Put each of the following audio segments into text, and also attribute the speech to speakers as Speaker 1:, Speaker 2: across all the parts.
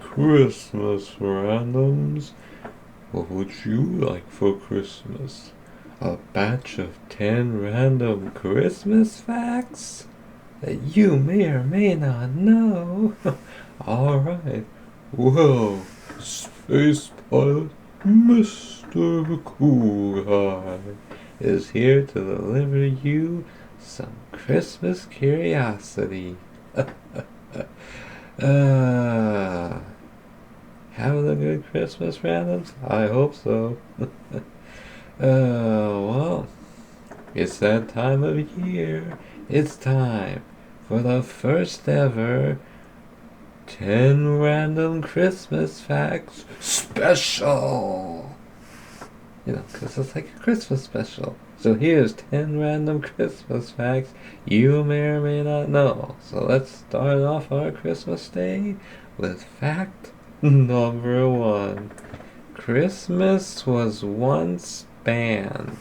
Speaker 1: Christmas, randoms. What would you like for Christmas? A batch of 10 random Christmas facts that you may or may not know? Alright. Well, Space Pilot Mr. Cool Guy is here to deliver you some Christmas curiosity. Having a good Christmas, randoms? I hope so. Well, it's that time of year. It's time for the first ever 10 random Christmas facts special. You know, because it's like a Christmas special. So here's 10 random Christmas facts you may or may not know. So let's start off our Christmas day with fact number 1. Christmas was once banned.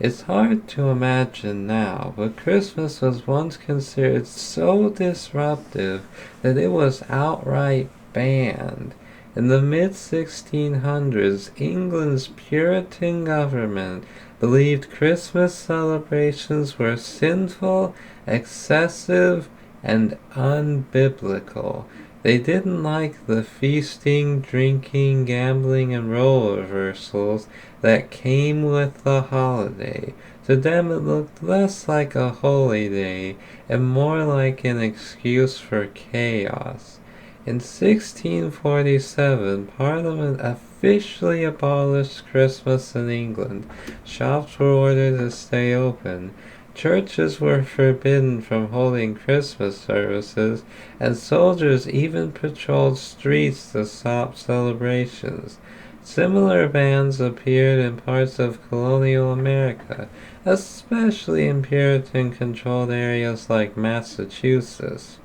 Speaker 1: It's hard to imagine now, but Christmas was once considered so disruptive that it was outright banned. In the mid-1600s, England's Puritan government believed Christmas celebrations were sinful, excessive, and unbiblical. They didn't like the feasting, drinking, gambling, and role reversals that came with the holiday. To them it looked less like a holy day and more like an excuse for chaos. In 1647, Parliament officially abolished Christmas in England. Shops were ordered to stay open. Churches were forbidden from holding Christmas services, and soldiers even patrolled streets to stop celebrations. Similar bans appeared in parts of colonial America, especially in Puritan-controlled areas like Massachusetts.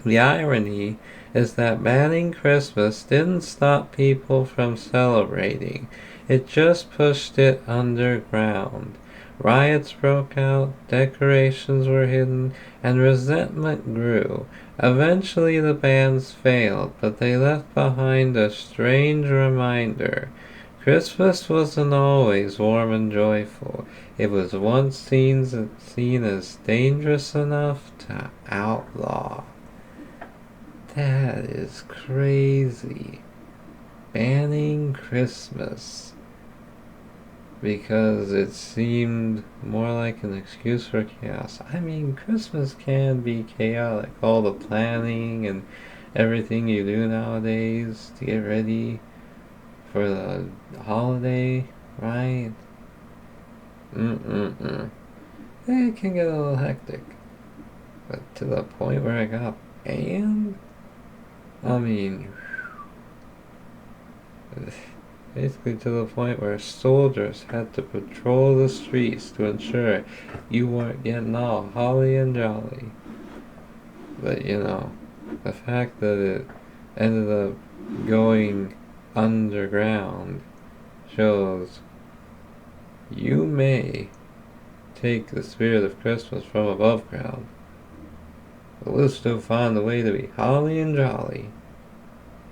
Speaker 1: The irony is that banning Christmas didn't stop people from celebrating. It just pushed it underground. Riots broke out, decorations were hidden, and resentment grew. Eventually the bans failed, but they left behind a strange reminder. Christmas wasn't always warm and joyful. It was once seen as dangerous enough to outlaw. That is crazy. Banning Christmas because it seemed more like an excuse for chaos. I mean, Christmas can be chaotic. All the planning and everything you do nowadays to get ready for the holiday, right? It can get a little hectic. But to the point where I got banned? I mean, basically to the point where soldiers had to patrol the streets to ensure you weren't getting all holly and jolly. But you know, the fact that it ended up going underground shows you may take the spirit of Christmas from above ground, but we'll still find a way to be holly and jolly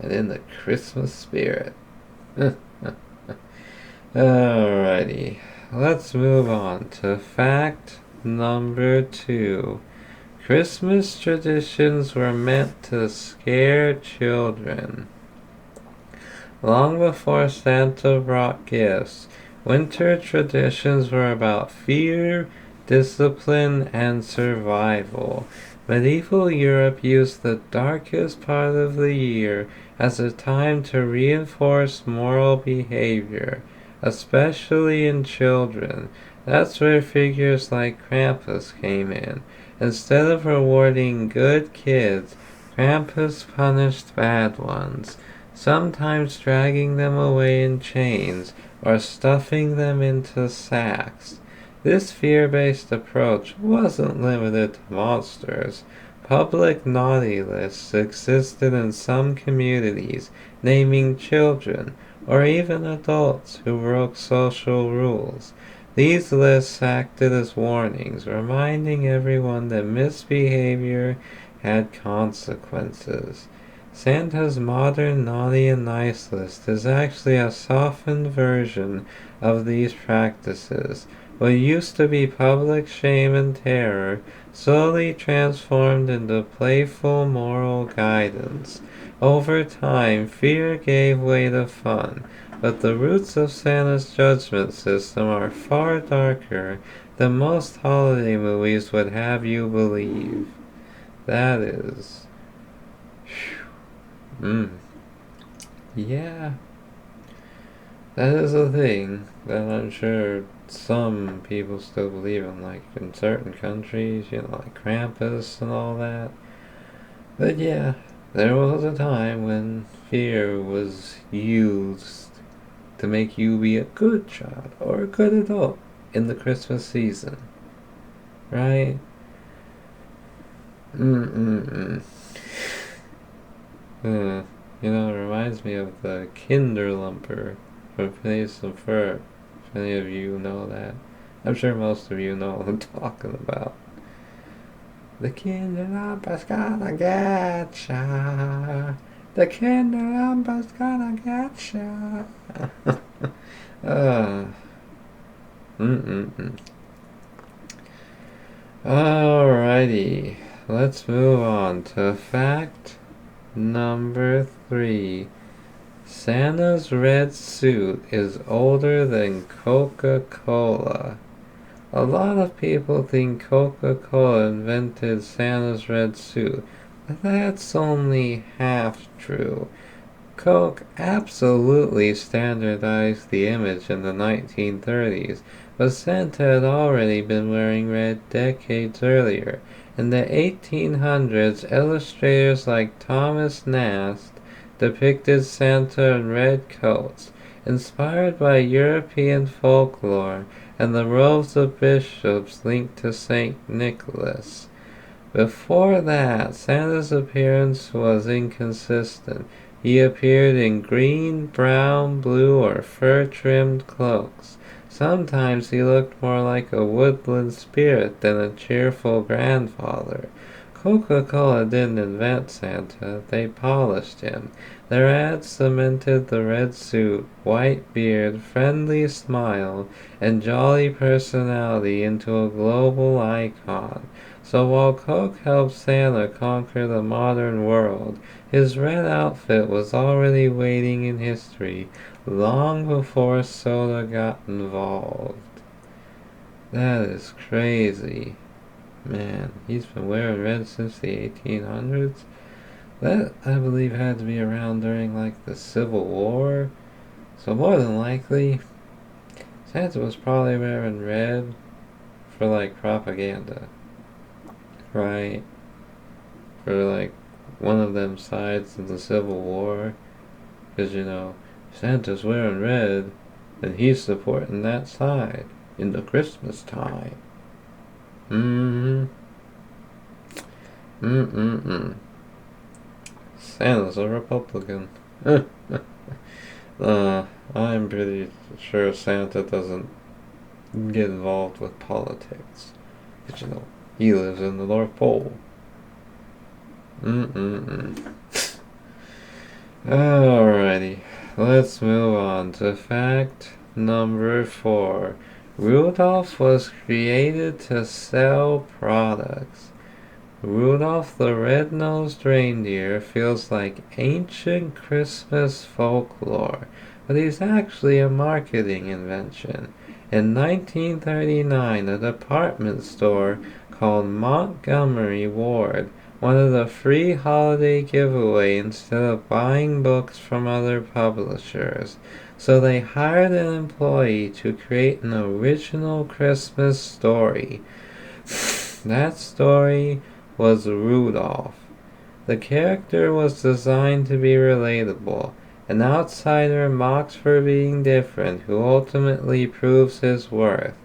Speaker 1: and in the Christmas spirit. Alrighty, let's move on to fact number 2. Christmas traditions were meant to scare children. Long before Santa brought gifts, winter traditions were about fear, discipline, and survival. Medieval Europe used the darkest part of the year as a time to reinforce moral behavior, especially in children. That's where figures like Krampus came in. Instead of rewarding good kids, Krampus punished bad ones, sometimes dragging them away in chains or stuffing them into sacks. This fear-based approach wasn't limited to monsters. Public naughty lists existed in some communities, naming children or even adults who broke social rules. These lists acted as warnings, reminding everyone that misbehavior had consequences. Santa's modern naughty and nice list is actually a softened version of these practices. What used to be public shame and terror slowly transformed into playful moral guidance. Over time, fear gave way to fun, but the roots of Santa's judgment system are far darker than most holiday movies would have you believe. That is... Yeah, that is a thing that I'm sure some people still believe in, like in certain countries, like Krampus and all that. But yeah, there was a time when fear was used to make you be a good child or a good adult in the Christmas season. Right? Mm-mm-mm. It reminds me of the Kinderlumper from Phineas and Ferb. If any of you know that. I'm sure most of you know what I'm talking about. The Kinderlumper's gonna get ya. The Kinderlumper's gonna get ya. uh, mm-mm-mm. Alrighty, let's move on to fact number 3. Santa's red suit is older than Coca-Cola. A lot of people think Coca-Cola invented Santa's red suit, but that's only half true. Coke absolutely standardized the image in the 1930s, but Santa had already been wearing red decades earlier. In the 1800s, illustrators like Thomas Nast depicted Santa in red coats, inspired by European folklore and the robes of bishops linked to St. Nicholas. Before that, Santa's appearance was inconsistent. He appeared in green, brown, blue, or fur-trimmed cloaks. Sometimes he looked more like a woodland spirit than a cheerful grandfather. Coca-Cola didn't invent Santa, they polished him. Their ads cemented the red suit, white beard, friendly smile, and jolly personality into a global icon. So while Coke helped Santa conquer the modern world, his red outfit was already waiting in history long before soda got involved. That is crazy. Man, he's been wearing red since the 1800s? That, I believe, had to be around during, the Civil War. So more than likely, Santa was probably wearing red for, propaganda. Right? For, one of them sides of the Civil War. Because, Santa's wearing red, and he's supporting that side in the Christmas time. Santa's a Republican. I'm pretty sure Santa doesn't get involved with politics. Because, he lives in the North Pole. Alrighty, let's move on to fact number 4. Rudolph was created to sell products. Rudolph the Red-Nosed Reindeer feels like ancient Christmas folklore, but he's actually a marketing invention. In 1939, a department store called Montgomery Ward wanted a free holiday giveaway instead of buying books from other publishers. So they hired an employee to create an original Christmas story. That story was Rudolph. The character was designed to be relatable, an outsider mocked for being different who ultimately proves his worth.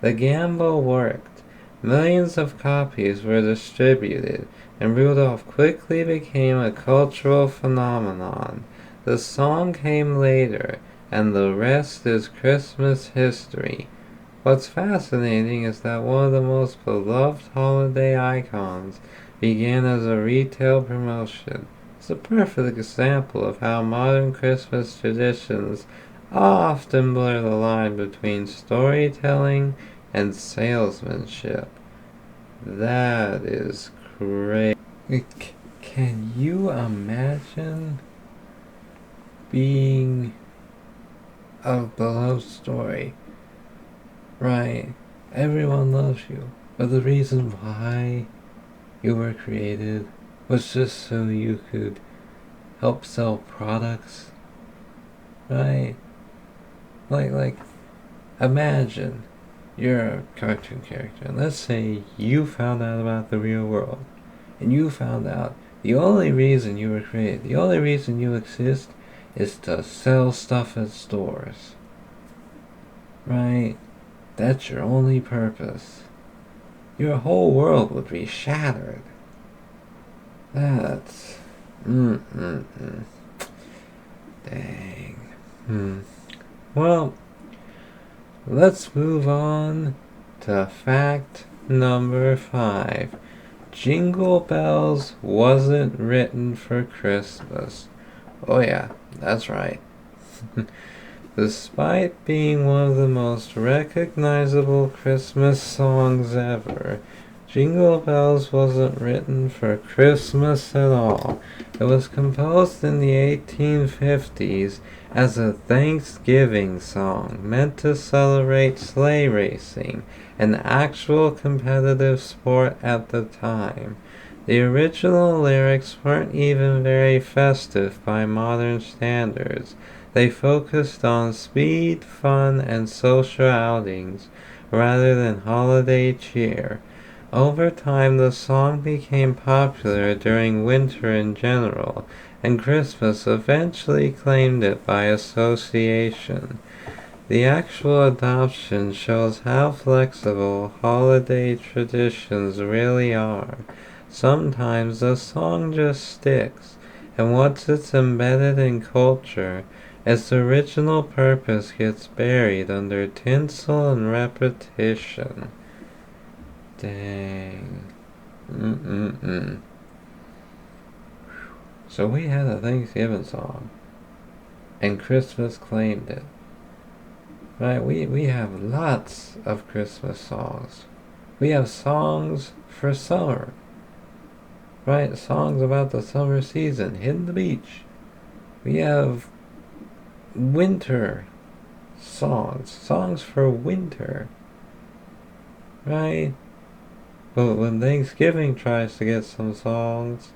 Speaker 1: The gamble worked. Millions of copies were distributed, and Rudolph quickly became a cultural phenomenon. The song came later, and the rest is Christmas history. What's fascinating is that one of the most beloved holiday icons began as a retail promotion, It's a perfect example of how modern Christmas traditions often blur the line between storytelling and salesmanship. That is great. Can you imagine being a beloved story? Right? Everyone loves you. But the reason why you were created was just so you could help sell products, right? Like, imagine you're a cartoon character, and let's say you found out about the real world, and you found out the only reason you were created, the only reason you exist, is to sell stuff at stores, right? That's your only purpose. Your whole world would be shattered. That's... Dang. Well, let's move on to fact number 5. Jingle Bells wasn't written for Christmas. Oh yeah, that's right. Despite being one of the most recognizable Christmas songs ever, Jingle Bells wasn't written for Christmas at all. It was composed in the 1850s as a Thanksgiving song meant to celebrate sleigh racing, an actual competitive sport at the time. The original lyrics weren't even very festive by modern standards. They focused on speed, fun, and social outings rather than holiday cheer. Over time, the song became popular during winter in general, and Christmas eventually claimed it by association. The actual adoption shows how flexible holiday traditions really are. Sometimes the song just sticks, and once it's embedded in culture, its original purpose gets buried under tinsel and repetition. Dang. So we had a Thanksgiving song, and Christmas claimed it. Right, we have lots of Christmas songs. We have songs for summer. Right, songs about the summer season, hitting the beach. We have winter songs for winter. Right? But when Thanksgiving tries to get some songs,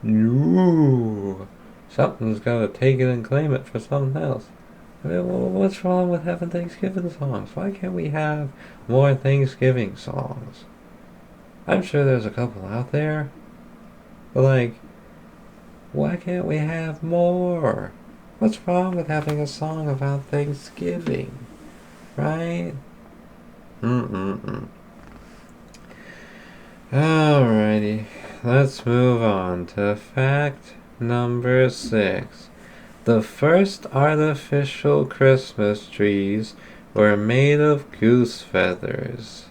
Speaker 1: no, something's gotta take it and claim it for something else. I mean, what's wrong with having Thanksgiving songs? Why can't we have more Thanksgiving songs? I'm sure there's a couple out there, but like, why can't we have more? What's wrong with having a song about Thanksgiving? Right? Alrighty, let's move on to fact number 6. The first artificial Christmas trees were made of goose feathers.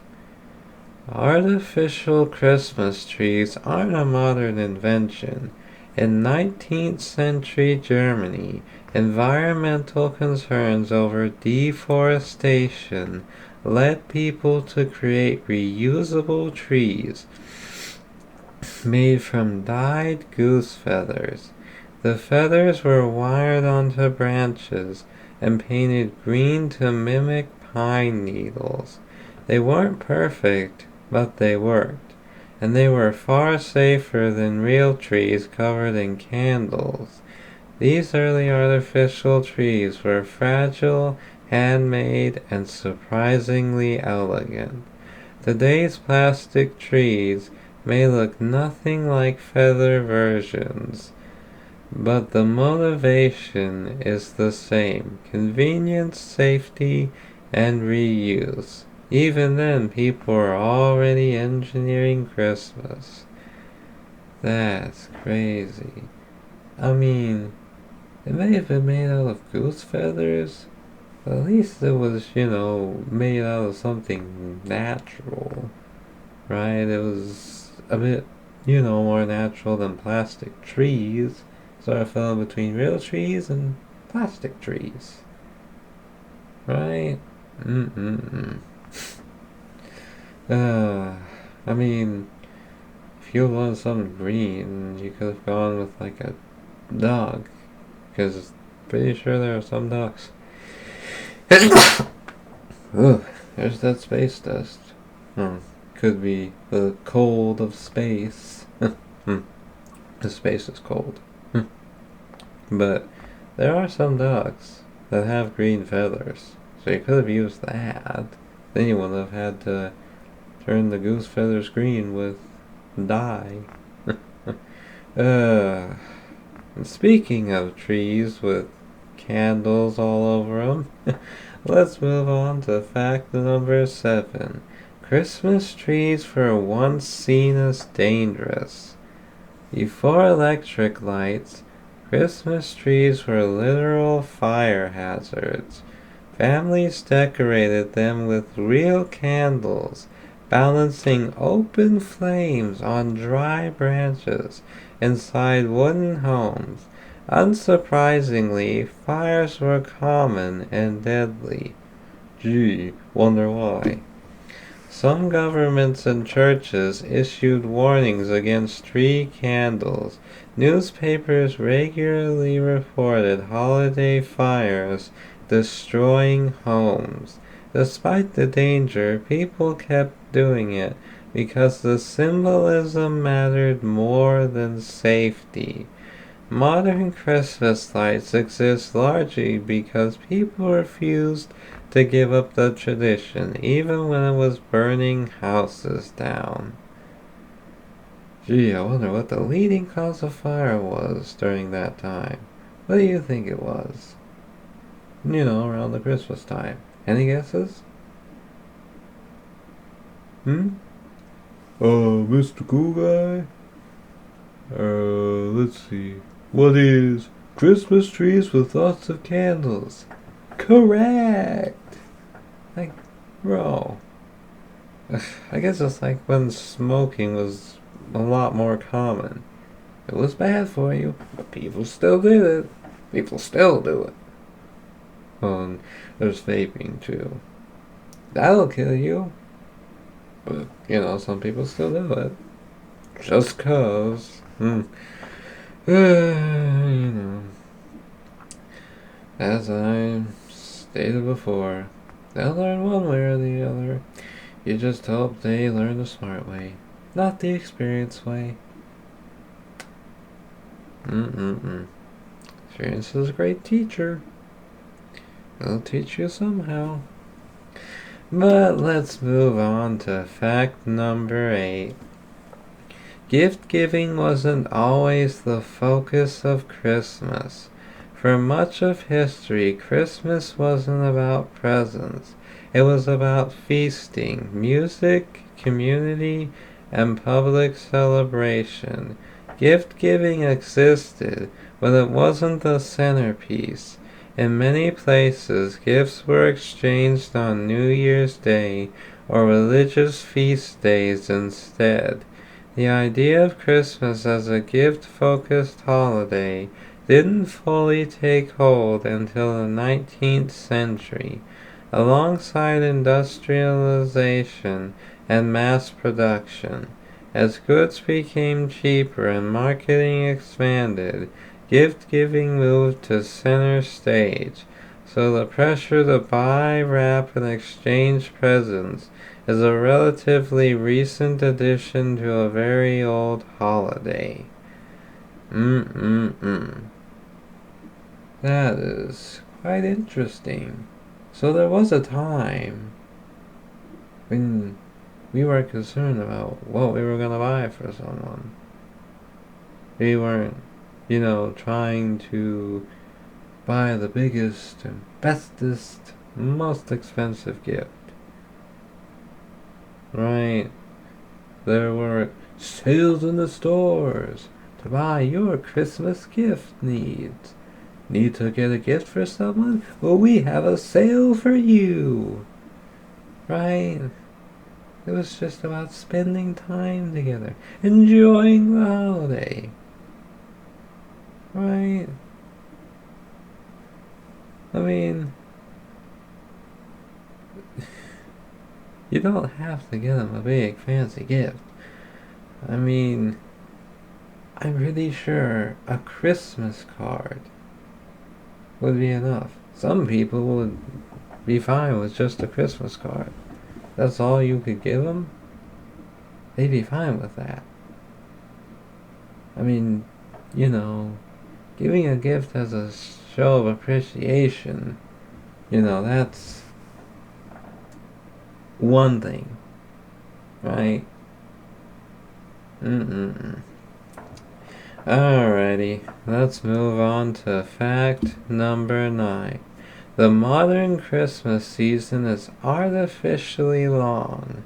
Speaker 1: Artificial Christmas trees aren't a modern invention. In 19th century Germany, environmental concerns over deforestation led people to create reusable trees made from dyed goose feathers. The feathers were wired onto branches and painted green to mimic pine needles. They weren't perfect, but they worked, and they were far safer than real trees covered in candles. These early artificial trees were fragile, handmade, and surprisingly elegant. Today's plastic trees may look nothing like feather versions, but the motivation is the same: convenience, safety, and reuse. Even then, people are already engineering Christmas. That's crazy. I mean, it may have been made out of goose feathers, but at least it was, made out of something natural, right? It was a bit, more natural than plastic trees. sort of fell between real trees and plastic trees. Right? Mm-mm-mm. I mean, if you wanted something green, you could have gone with like a dog. Because pretty sure there are some dogs. Ugh, there's that space dust. Could be the cold of space. The space is cold. But there are some dogs that have green feathers. So you could have used that. Then you wouldn't have had to turn the goose feathers green with dye. uh, and speaking of trees with candles all over them, let's move on to fact number 7. Christmas trees were once seen as dangerous. Before electric lights, Christmas trees were literal fire hazards. Families decorated them with real candles, balancing open flames on dry branches inside wooden homes. Unsurprisingly, fires were common and deadly. Gee, wonder why. Some governments and churches issued warnings against tree candles. Newspapers regularly reported holiday fires destroying homes. Despite the danger, people kept doing it because the symbolism mattered more than safety. Modern Christmas lights exist largely because people refused to give up the tradition, even when it was burning houses down. Gee, I wonder what the leading cause of fire was during that time. What do you think it was? Around the Christmas time. Any guesses? Mr. Cool Guy? Let's see. What is Christmas trees with lots of candles? Correct! Like, bro. I guess it's like when smoking was a lot more common. It was bad for you, but people still did it. People still do it. And there's vaping too. That'll kill you. But, some people still do it. Just cause. As I stated before, they'll learn one way or the other. You just hope they learn the smart way, not the experienced way. Experience is a great teacher. It'll teach you somehow. But let's move on to fact number 8. Gift giving wasn't always the focus of Christmas. For much of history, Christmas wasn't about presents. It was about feasting, music, community, and public celebration. Gift giving existed, but it wasn't the centerpiece. In many places, gifts were exchanged on New Year's Day or religious feast days instead. The idea of Christmas as a gift-focused holiday didn't fully take hold until the 19th century. Alongside industrialization and mass production, as goods became cheaper and marketing expanded, gift-giving moved to center stage. So the pressure to buy, wrap, and exchange presents is a relatively recent addition to a very old holiday. That is quite interesting. So there was a time when we were concerned about what we were going to buy for someone. We weren't, trying to buy the biggest and bestest, most expensive gift. Right? There were sales in the stores to buy your Christmas gift needs. Need to get a gift for someone? Well, we have a sale for you. Right? It was just about spending time together, enjoying the holiday. right? I mean, you don't have to get them a big fancy gift. I mean, I'm pretty sure a Christmas card would be enough. Some people would be fine with just a Christmas card. That's all you could give them. They'd be fine with that. I mean, you know, giving a gift as a show of appreciation, that's one thing, right? Mm-mm-mm. Alrighty, let's move on to fact number 9. The modern Christmas season is artificially long.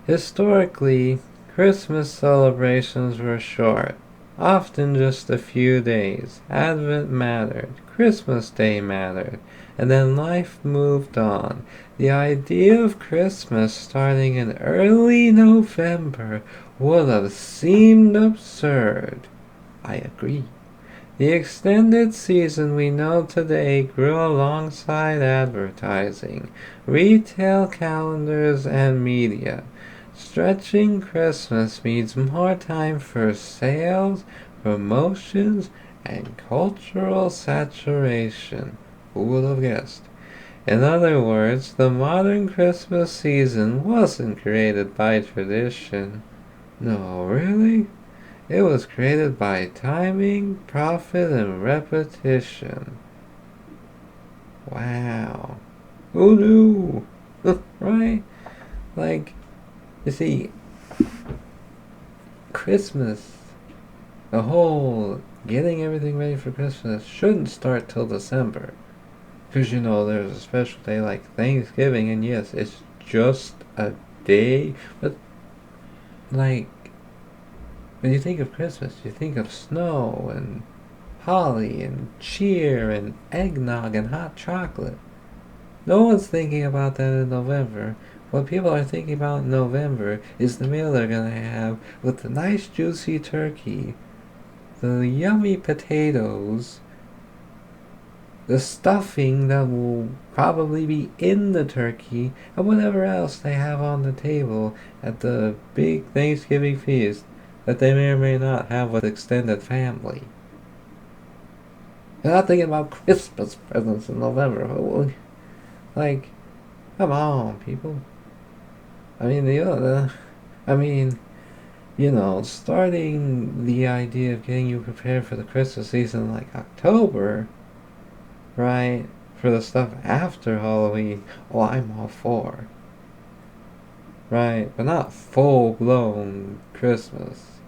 Speaker 1: Historically, Christmas celebrations were short, often just a few days. Advent mattered, Christmas Day mattered, and then life moved on. The idea of Christmas starting in early November would have seemed absurd. I agree. The extended season we know today grew alongside advertising, retail calendars, and media. Stretching Christmas means more time for sales, promotions, and cultural saturation. Who would have guessed? In other words, the modern Christmas season wasn't created by tradition. No, really? It was created by timing, profit, and repetition. Wow. Who knew? Right? Like, you see, Christmas, the whole getting everything ready for Christmas shouldn't start till December. Because, there's a special day like Thanksgiving, and yes, it's just a day, but, like, when you think of Christmas, you think of snow and holly and cheer and eggnog and hot chocolate. No one's thinking about that in November. What people are thinking about in November is the meal they're going to have with the nice juicy turkey, the yummy potatoes, the stuffing that will probably be in the turkey, and whatever else they have on the table at the big Thanksgiving feast that they may or may not have with extended family. They're not thinking about Christmas presents in November. Like, come on, people. I mean, starting the idea of getting you prepared for the Christmas season like October, right? For the stuff after Halloween, I'm all for. Right? But not full-blown Christmas,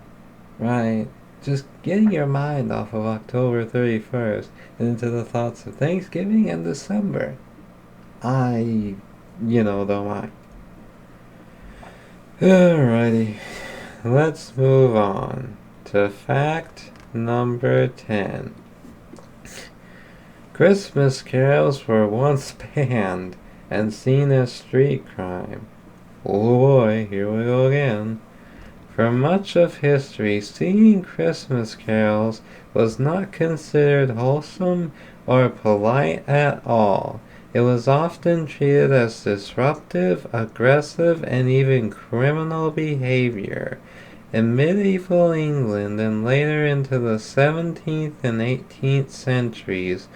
Speaker 1: right? Just getting your mind off of October 31st and into the thoughts of Thanksgiving and December. I, don't mind. Alrighty, let's move on to fact number 10. Christmas carols were once banned and seen as street crime. Oh boy, here we go again. For much of history, singing Christmas carols was not considered wholesome or polite at all. It was often treated as disruptive, aggressive, and even criminal behavior. In medieval England and later into the 17th and 18th centuries,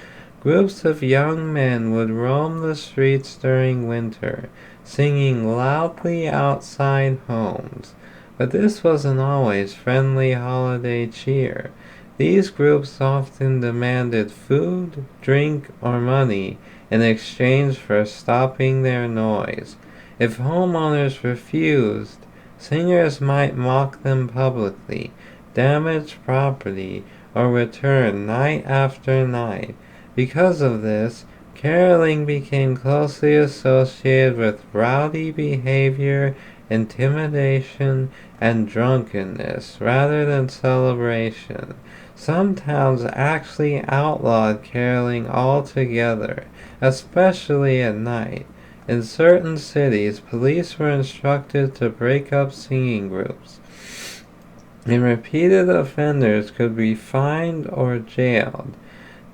Speaker 1: groups of young men would roam the streets during winter, singing loudly outside homes. But this wasn't always friendly holiday cheer. These groups often demanded food, drink, or money in exchange for stopping their noise. If homeowners refused, singers might mock them publicly, damage property, or return night after night. Because of this, caroling became closely associated with rowdy behavior, intimidation, and drunkenness rather than celebration. Some towns actually outlawed caroling altogether, especially at night. In certain cities, police were instructed to break up singing groups. and repeated offenders could be fined or jailed.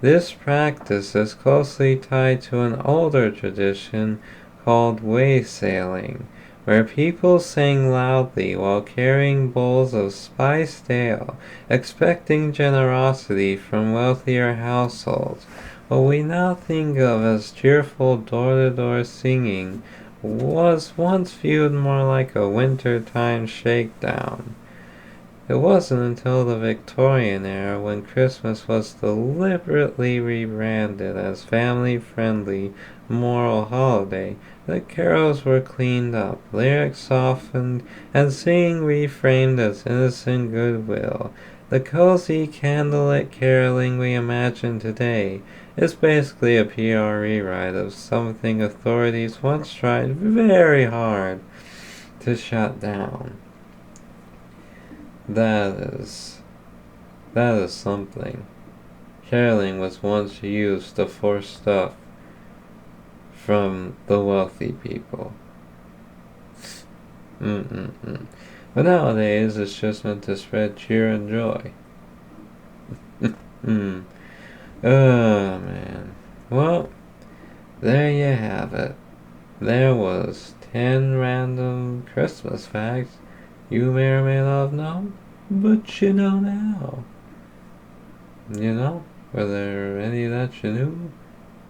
Speaker 1: This practice is closely tied to an older tradition called waysailing, where people sang loudly while carrying bowls of spiced ale, expecting generosity from wealthier households. What we now think of as cheerful door-to-door singing was once viewed more like a wintertime shakedown. It wasn't until the Victorian era, when Christmas was deliberately rebranded as family-friendly moral holiday, that carols were cleaned up, lyrics softened, and singing reframed as innocent goodwill. The cozy candlelit caroling we imagine today is basically a PR rewrite of something authorities once tried very hard to shut down. That is that is something. Caroling was once used to force stuff from the wealthy people. Mm-mm-mm. But nowadays it's just meant to spread cheer and joy. Hmm. Oh man. Well, there you have it. There was 10 random Christmas facts you may or may not have known, but you know now. You know, were there any that you knew?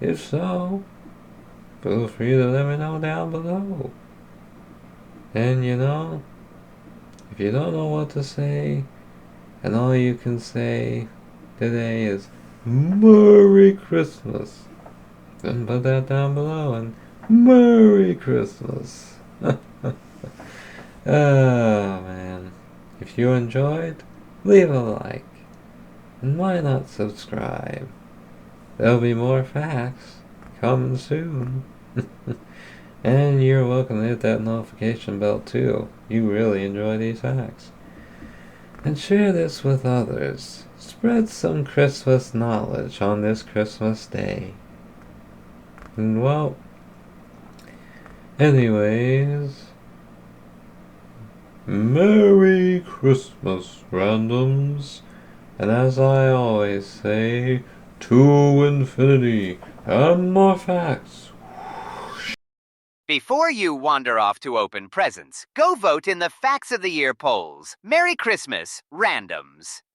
Speaker 1: If so, feel free to let me know down below. And you know, if you don't know what to say, and all you can say today is Merry Christmas, then put that down below and Merry Christmas. Oh man. If you enjoyed, leave a like. And why not subscribe? There'll be more facts coming soon. And you're welcome to hit that notification bell too. You really enjoy these facts. And share this with others. Spread some Christmas knowledge on this Christmas day. And well, anyways, Merry Christmas, randoms. And as I always say, to infinity and more facts.
Speaker 2: Before you wander off to open presents, go vote in the Facts of the Year polls. Merry Christmas, randoms.